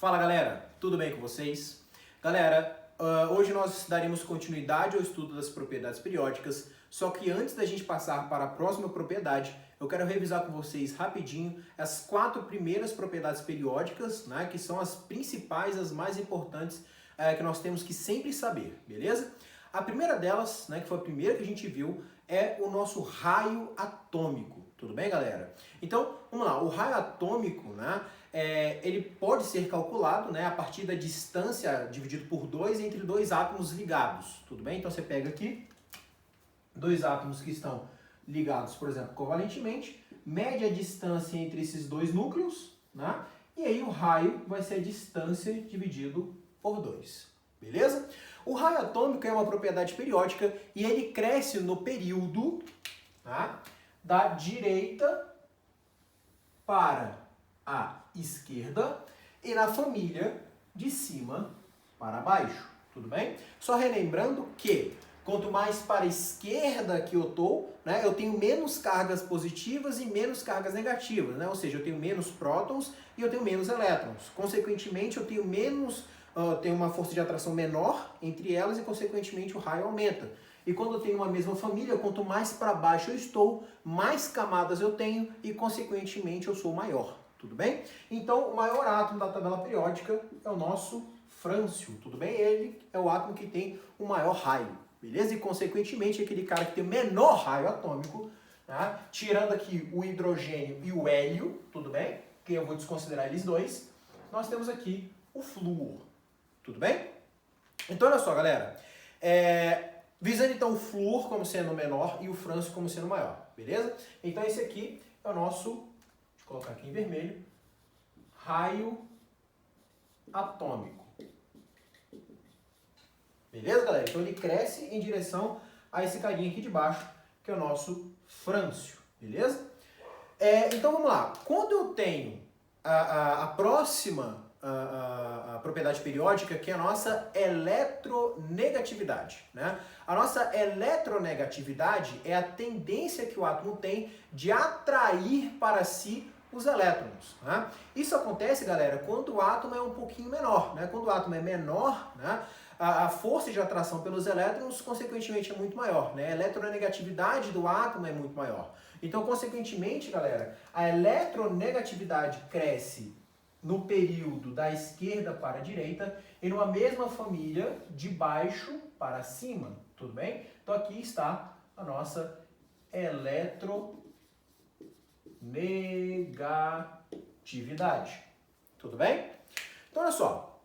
Fala galera, tudo bem com vocês? Galera, hoje nós daremos continuidade ao estudo das propriedades periódicas, só que antes da gente passar para a próxima propriedade, eu quero revisar com vocês rapidinho as 4 primeiras propriedades periódicas, né, que são as principais, as mais importantes que nós temos que sempre saber, beleza? A primeira delas, né, que foi a primeira que a gente viu, é o nosso raio atômico, tudo bem, galera? Então, vamos lá, o raio atômico, né, ele pode ser calculado, né, a partir da distância dividido por 2 entre dois átomos ligados, tudo bem? Então você pega aqui dois átomos que estão ligados, por exemplo, covalentemente, mede a distância entre esses dois núcleos, né, e aí o raio vai ser a distância dividido por 2, beleza? O raio atômico é uma propriedade periódica e ele cresce no período, tá, da direita para a esquerda e na família de cima para baixo, tudo bem? Só relembrando que quanto mais para a esquerda que eu estou, né, eu tenho menos cargas positivas e menos cargas negativas, né? Ou seja, eu tenho menos prótons e eu tenho menos elétrons. Consequentemente, eu tenho tenho uma força de atração menor entre elas e, consequentemente, o raio aumenta. E quando eu tenho uma mesma família, quanto mais para baixo eu estou, mais camadas eu tenho e, consequentemente, eu sou maior. Tudo bem? Então, o maior átomo da tabela periódica é o nosso frâncio. Tudo bem? Ele é o átomo que tem o maior raio. Beleza? E, consequentemente, aquele cara que tem o menor raio atômico, tá? Tirando aqui o hidrogênio e o hélio, tudo bem? Que eu vou desconsiderar eles dois. Nós temos aqui o flúor. Tudo bem? Então, olha só, galera. Visando, então, o flúor como sendo o menor e o frâncio como sendo o maior. Beleza? Então, esse aqui é o nosso, deixa eu colocar aqui em vermelho, raio atômico. Beleza, galera? Então, ele cresce em direção a esse carinha aqui de baixo, que é o nosso frâncio. Beleza? Então, vamos lá. Quando eu tenho a próxima a propriedade periódica, que é a nossa eletronegatividade, né? A nossa eletronegatividade é a tendência que o átomo tem de atrair para si os elétrons, né? Isso acontece, galera, quando o átomo é um pouquinho menor, né? Quando o átomo é menor, né, a força de atração pelos elétrons, consequentemente, é muito maior, né? A eletronegatividade do átomo é muito maior. Então, consequentemente, galera, a eletronegatividade cresce no período da esquerda para a direita e numa mesma família de baixo para cima, tudo bem? Então aqui está a nossa eletronegatividade, tudo bem? Então olha só,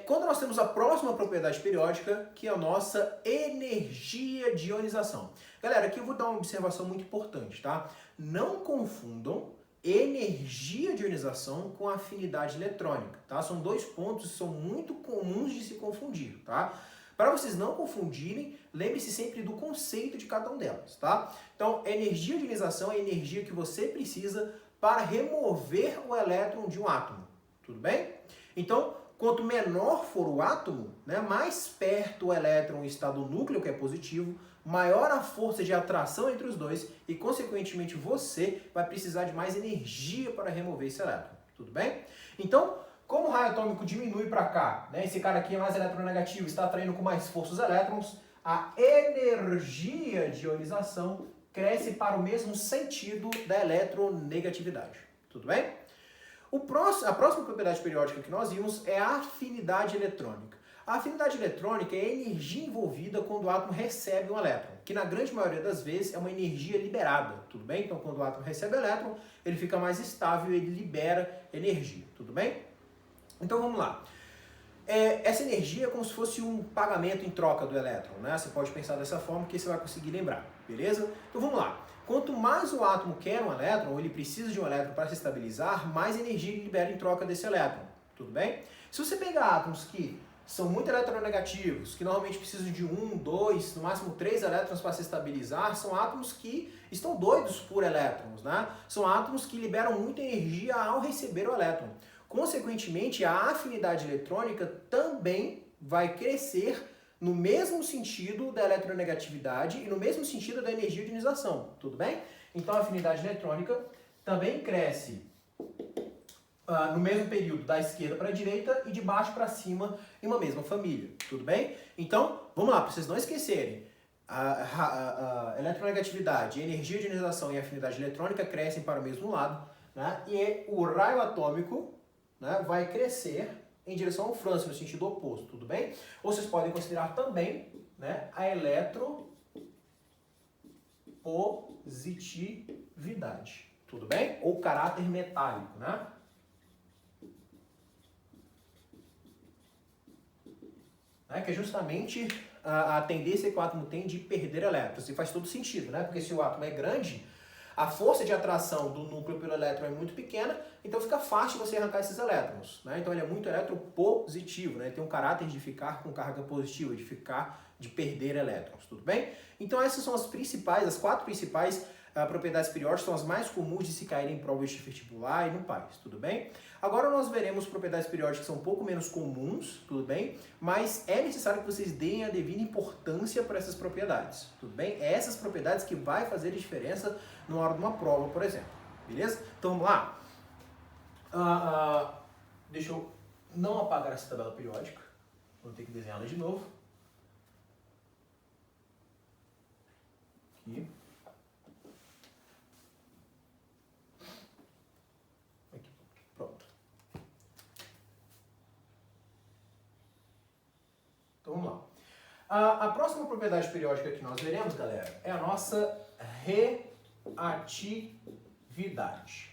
quando nós temos a próxima propriedade periódica, que é a nossa energia de ionização. Galera, aqui eu vou dar uma observação muito importante, tá? Não confundam energia de ionização com afinidade eletrônica, tá? São dois pontos que são muito comuns de se confundir, tá? Para vocês não confundirem, lembre-se sempre do conceito de cada um delas, tá? Então, energia de ionização é a energia que você precisa para remover o elétron de um átomo, tudo bem? Então, quanto menor for o átomo, né, mais perto o elétron está do núcleo, que é positivo, maior a força de atração entre os dois e, consequentemente, você vai precisar de mais energia para remover esse elétron. Tudo bem? Então, como o raio atômico diminui para cá, né, esse cara aqui é mais eletronegativo, está atraindo com mais força os elétrons, a energia de ionização cresce para o mesmo sentido da eletronegatividade. Tudo bem? A próxima propriedade periódica que nós vimos é a afinidade eletrônica. A afinidade eletrônica é a energia envolvida quando o átomo recebe um elétron, que na grande maioria das vezes é uma energia liberada, tudo bem? Então, quando o átomo recebe elétron, ele fica mais estável e ele libera energia, tudo bem? Então, vamos lá. Essa energia é como se fosse um pagamento em troca do elétron, né? Você pode pensar dessa forma que você vai conseguir lembrar, beleza? Então, vamos lá. Quanto mais o átomo quer um elétron, ou ele precisa de um elétron para se estabilizar, mais energia ele libera em troca desse elétron, tudo bem? Se você pegar átomos que são muito eletronegativos, que normalmente precisam de 1, 2, no máximo 3 elétrons para se estabilizar, são átomos que estão doidos por elétrons, né? São átomos que liberam muita energia ao receber o elétron. Consequentemente, a afinidade eletrônica também vai crescer no mesmo sentido da eletronegatividade e no mesmo sentido da energia de ionização, tudo bem? Então, a afinidade eletrônica também cresce no mesmo período da esquerda para a direita e de baixo para cima em uma mesma família, tudo bem? Então, vamos lá, para vocês não esquecerem, a eletronegatividade, energia de ionização e afinidade eletrônica crescem para o mesmo lado, né? E o raio atômico, né, vai crescer em direção ao frâncio, no sentido oposto, tudo bem? Ou vocês podem considerar também, né, a eletropositividade, tudo bem? Ou caráter metálico, né? Que é justamente a tendência que o átomo tem de perder elétrons. E faz todo sentido, né? Porque se o átomo é grande, a força de atração do núcleo pelo elétron é muito pequena, então fica fácil você arrancar esses elétrons, né? Então ele é muito eletropositivo, né? Ele tem um caráter de ficar com carga positiva, de perder elétrons, tudo bem? Então essas são as quatro principais propriedades periódicas, são as mais comuns de se caírem em provas de vestibular e no PAIS, tudo bem? Agora nós veremos propriedades periódicas que são um pouco menos comuns, tudo bem? Mas é necessário que vocês deem a devida importância para essas propriedades, tudo bem? É essas propriedades que vai fazer a diferença na hora de uma prova, por exemplo, beleza? Então vamos lá. Deixa eu não apagar essa tabela periódica, vou ter que desenhá-la de novo. Aqui. Pronto. Então vamos lá. A próxima propriedade periódica que nós veremos, galera, é a nossa reatividade.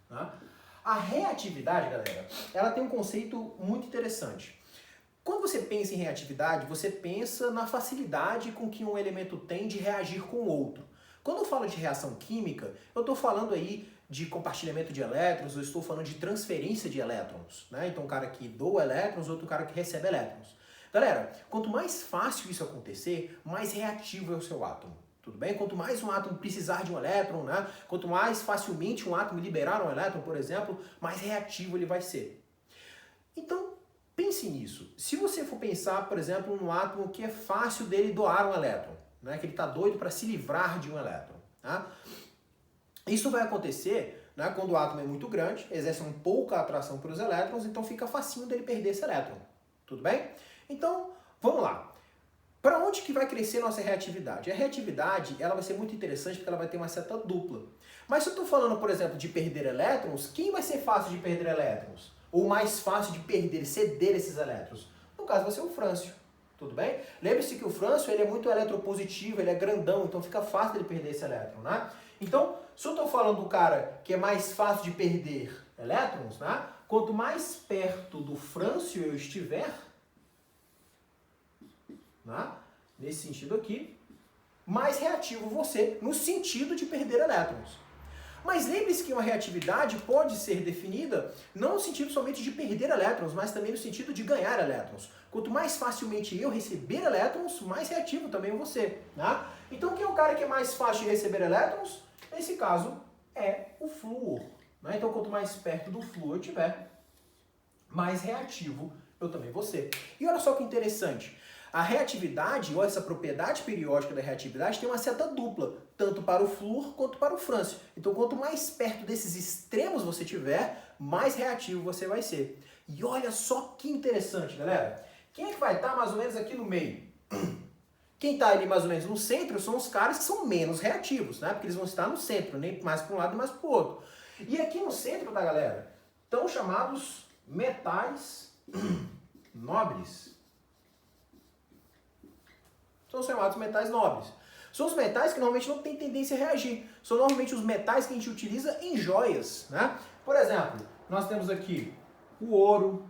Tá? A reatividade, galera, ela tem um conceito muito interessante. Quando você pensa em reatividade, você pensa na facilidade com que um elemento tem de reagir com o outro. Quando eu falo de reação química, eu estou falando aí de compartilhamento de elétrons, eu estou falando de transferência de elétrons, né? Então, um cara que doa elétrons, outro cara que recebe elétrons. Galera, quanto mais fácil isso acontecer, mais reativo é o seu átomo. Tudo bem? Quanto mais um átomo precisar de um elétron, né? Quanto mais facilmente um átomo liberar um elétron, por exemplo, mais reativo ele vai ser. Então, pense nisso. Se você for pensar, por exemplo, num átomo que é fácil dele doar um elétron, né? Que ele está doido para se livrar de um elétron, tá? Isso vai acontecer, né, quando o átomo é muito grande, exerce uma pouca atração para os elétrons, então fica facinho dele perder esse elétron. Tudo bem? Então, vamos lá. Para onde que vai crescer nossa reatividade? A reatividade ela vai ser muito interessante porque ela vai ter uma seta dupla. Mas se eu estou falando, por exemplo, de perder elétrons, quem vai ser fácil de perder elétrons? Ou mais fácil de perder, ceder esses elétrons? No caso vai ser o frâncio. Tudo bem? Lembre-se que o frâncio ele é muito eletropositivo, ele é grandão, então fica fácil ele perder esse elétron, né? Então, se eu estou falando do cara que é mais fácil de perder elétrons, né? Quanto mais perto do frâncio eu estiver, né? Nesse sentido aqui, mais reativo você no sentido de perder elétrons. Mas lembre-se que uma reatividade pode ser definida não no sentido somente de perder elétrons, mas também no sentido de ganhar elétrons. Quanto mais facilmente eu receber elétrons, mais reativo também eu vou ser. Né? Então quem é o cara que é mais fácil de receber elétrons? Nesse caso é o flúor. Né? Então quanto mais perto do flúor eu tiver, mais reativo eu também vou ser. E olha só que interessante. A reatividade, ou essa propriedade periódica da reatividade, tem uma seta dupla, tanto para o flúor quanto para o frâncio. Então, quanto mais perto desses extremos você tiver, mais reativo você vai ser. E olha só que interessante, galera. Quem é que vai estar mais ou menos aqui no meio? Quem está ali mais ou menos no centro são os caras que são menos reativos, né? Porque eles vão estar no centro, nem mais para um lado nem mais para o outro. E aqui no centro, tá, galera? Estão chamados metais nobres. São os chamados metais nobres. São os metais que normalmente não têm tendência a reagir. São normalmente os metais que a gente utiliza em joias, né? Por exemplo, nós temos aqui o ouro,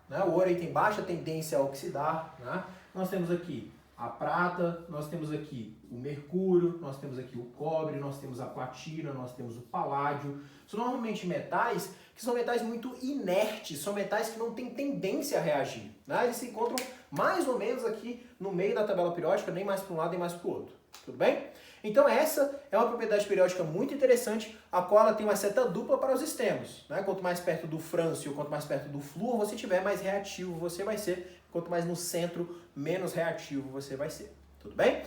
né? O ouro aí tem baixa tendência a oxidar, né? Nós temos aqui a prata, nós temos aqui o mercúrio, nós temos aqui o cobre, nós temos a platina, nós temos o paládio. São normalmente metais que são metais muito inertes, são metais que não têm tendência a reagir, né? Eles se encontram mais ou menos aqui no meio da tabela periódica, nem mais para um lado nem mais para o outro. Tudo bem? Então essa é uma propriedade periódica muito interessante, a qual ela tem uma seta dupla para os extremos, né? Quanto mais perto do frâncio, quanto mais perto do flúor você tiver, mais reativo você vai ser. Quanto mais no centro, menos reativo você vai ser. Tudo bem?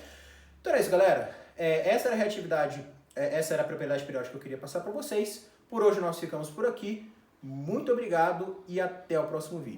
Então é isso, galera. Essa era a reatividade, essa era a propriedade periódica que eu queria passar para vocês. Por hoje nós ficamos por aqui. Muito obrigado e até o próximo vídeo.